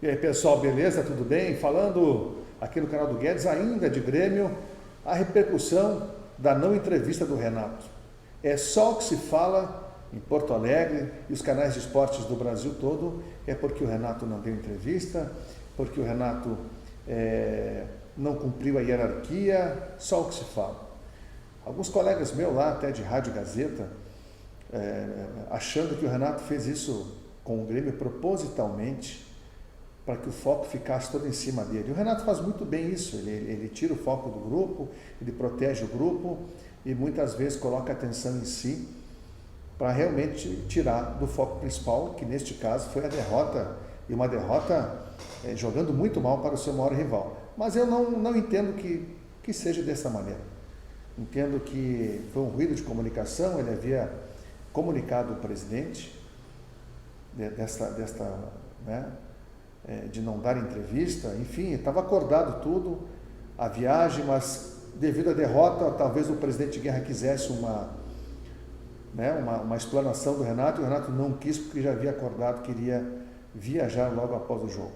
E aí, pessoal, beleza? Tudo bem? Falando aqui no canal do Guedes, ainda de Grêmio, a repercussão da não entrevista do Renato. É só o que se fala em Porto Alegre e os canais de esportes do Brasil todo, é porque o Renato não deu entrevista, porque o Renato não cumpriu a hierarquia, só o que se fala. Alguns colegas meus lá, até de Rádio Gazeta, achando que o Renato fez isso com o Grêmio propositalmente, para que o foco ficasse todo em cima dele. E o Renato faz muito bem isso, ele tira o foco do grupo, ele protege o grupo e muitas vezes coloca atenção em si para realmente tirar do foco principal, que neste caso foi a derrota, e uma derrota jogando muito mal para o seu maior rival. Mas eu não entendo que seja dessa maneira. Entendo que foi um ruído de comunicação, ele havia comunicado o presidente de não dar entrevista, enfim, estava acordado tudo, a viagem, mas devido à derrota, talvez o presidente Guerra quisesse uma explanação do Renato, e o Renato não quis porque já havia acordado que iria viajar logo após o jogo.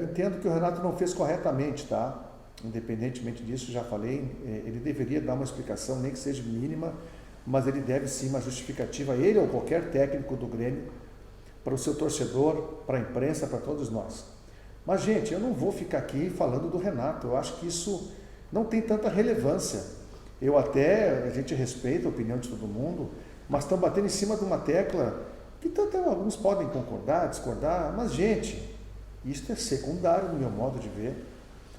Entendo que o Renato não fez corretamente, tá? Independentemente disso, já falei, ele deveria dar uma explicação, nem que seja mínima, mas ele deve sim uma justificativa, ele ou qualquer técnico do Grêmio, para o seu torcedor, para a imprensa, para todos nós. Mas, gente, eu não vou ficar aqui falando do Renato, eu acho que isso não tem tanta relevância. A gente respeita a opinião de todo mundo, mas estão batendo em cima de uma tecla que tanto alguns podem concordar, discordar, mas, gente, isso é secundário no meu modo de ver.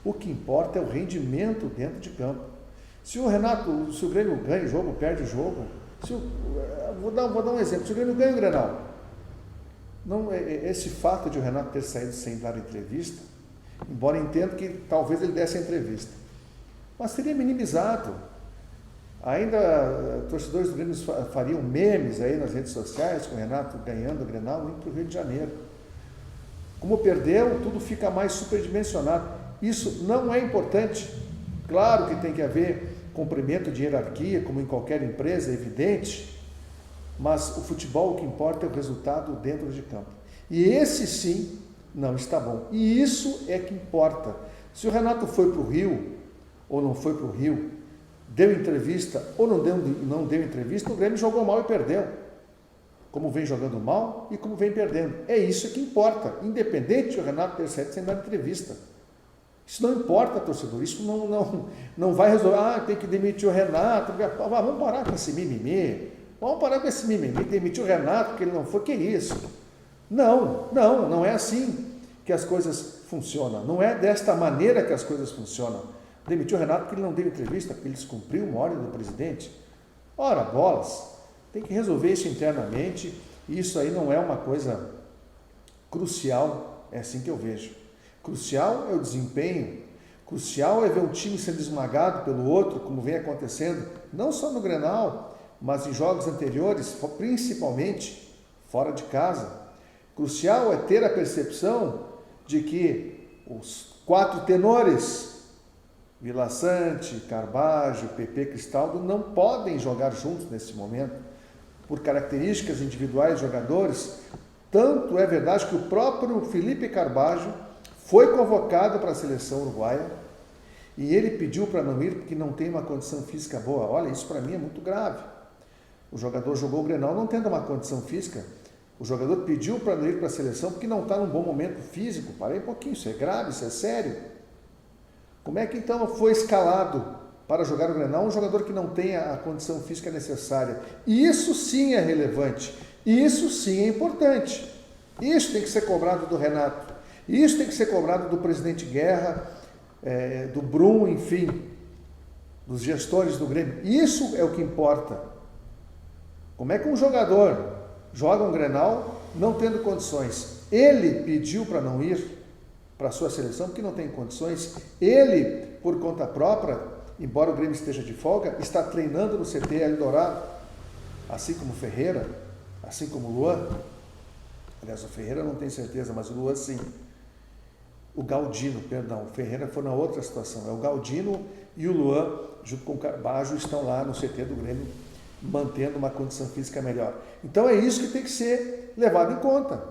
O que importa é o rendimento dentro de campo. Se o Grêmio ganha o jogo, perde o jogo, vou dar um exemplo, se o Grêmio ganha o Grenal, esse fato de o Renato ter saído sem dar entrevista, embora entendo que talvez ele desse a entrevista, mas seria minimizado. Ainda torcedores do Grêmio fariam memes aí nas redes sociais com o Renato ganhando o Grenal indo para o Rio de Janeiro. Como perdeu, tudo fica mais superdimensionado. Isso não é importante. Claro que tem que haver cumprimento de hierarquia, como em qualquer empresa, é evidente, mas o futebol, o que importa é o resultado dentro de campo. E esse sim não está bom. E isso é que importa. Se o Renato foi para o Rio, ou não foi para o Rio, deu entrevista ou não deu entrevista, o Grêmio jogou mal e perdeu. Como vem jogando mal e como vem perdendo. É isso que importa, independente do Renato ter saído sem dar entrevista. Isso não importa, torcedor, isso não vai resolver, tem que demitir o Renato, vamos parar com esse mimimi. Vamos parar com esse mimimi, demitir o Renato porque ele não foi, que isso? Não é assim que as coisas funcionam, não é desta maneira que as coisas funcionam. Demitiu o Renato porque ele não deu entrevista, porque ele descumpriu uma ordem do presidente. Ora, bolas, tem que resolver isso internamente, e isso aí não é uma coisa crucial, é assim que eu vejo. Crucial é o desempenho, crucial é ver um time sendo esmagado pelo outro, como vem acontecendo, não só no Grenal, mas em jogos anteriores, principalmente fora de casa. Crucial é ter a percepção de que os 4 tenores, Vila Sante, Carbajo, PP, Cristaldo, não podem jogar juntos nesse momento, por características individuais de jogadores. Tanto é verdade que o próprio Felipe Carbajo foi convocado para a seleção uruguaia e ele pediu para não ir porque não tem uma condição física boa. Olha, isso para mim é muito grave. O jogador jogou o Grenal não tendo uma condição física. O jogador pediu para não ir para a seleção porque não está num bom momento físico. Parei um pouquinho, isso é grave, isso é sério. Como é que então foi escalado para jogar o Grenal um jogador que não tem a condição física necessária? Isso sim é relevante, isso sim é importante. Isso tem que ser cobrado do Renato, isso tem que ser cobrado do presidente Guerra, do Brum, enfim, dos gestores do Grêmio. Isso é o que importa. Como é que um jogador joga um Grenal não tendo condições? Ele pediu para não ir para a sua seleção porque não tem condições. Ele, por conta própria, embora o Grêmio esteja de folga, está treinando no CT Eldorado, assim como o Ferreira, assim como o Luan. Aliás, o Ferreira não tem certeza, mas o Luan sim. O Galdino, perdão, o Ferreira foi na outra situação. É o Galdino e o Luan, junto com o Carbajo, estão lá no CT do Grêmio, mantendo uma condição física melhor. Então é isso que tem que ser levado em conta.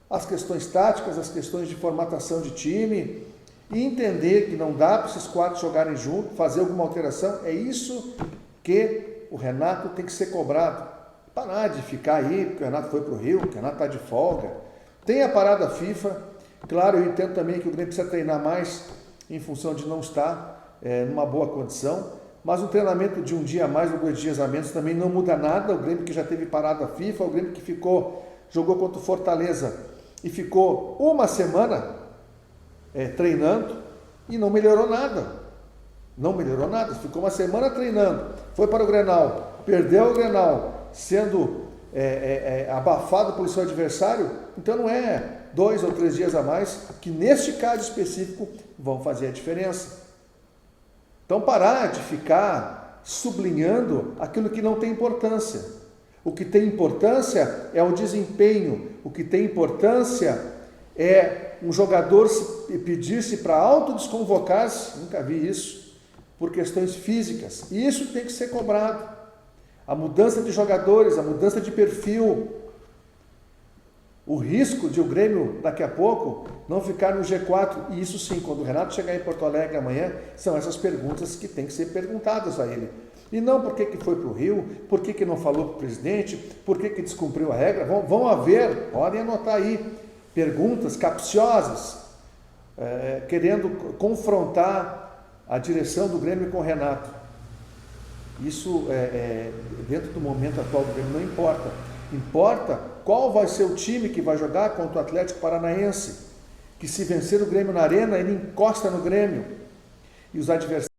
as questões táticas, as questões de formatação de time, e entender que não dá para esses 4 jogarem junto, fazer alguma alteração. É isso que o Renato tem que ser cobrado. Parar de ficar aí, porque o Renato foi para o Rio, porque o Renato está de folga. Tem a parada FIFA. Claro, eu entendo também que o Grêmio precisa treinar mais em função de não estar numa boa condição, mas um treinamento de um dia a mais ou 2 dias a menos também não muda nada. O Grêmio que já teve parada FIFA, o Grêmio que jogou contra o Fortaleza e ficou uma semana treinando e não melhorou nada. Não melhorou nada, ficou uma semana treinando, foi para o Grenal, perdeu o Grenal, sendo abafado pelo seu adversário. Então não é 2 ou 3 dias a mais que neste caso específico vão fazer a diferença. Então parar de ficar sublinhando aquilo que não tem importância. O que tem importância é o desempenho, o que tem importância é um jogador pedir-se para autodesconvocar-se, nunca vi isso, por questões físicas. E isso tem que ser cobrado. A mudança de jogadores, a mudança de perfil, o risco de o Grêmio daqui a pouco não ficar no G4, e isso sim, quando o Renato chegar em Porto Alegre amanhã, são essas perguntas que têm que ser perguntadas a ele. E não por que foi para o Rio, por que não falou para o presidente, por que descumpriu a regra. Vão haver, podem anotar aí, perguntas capciosas, querendo confrontar a direção do Grêmio com o Renato. Isso, dentro do momento atual do Grêmio, não importa. Importa qual vai ser o time que vai jogar contra o Atlético Paranaense, que se vencer o Grêmio na Arena, ele encosta no Grêmio. E os adversários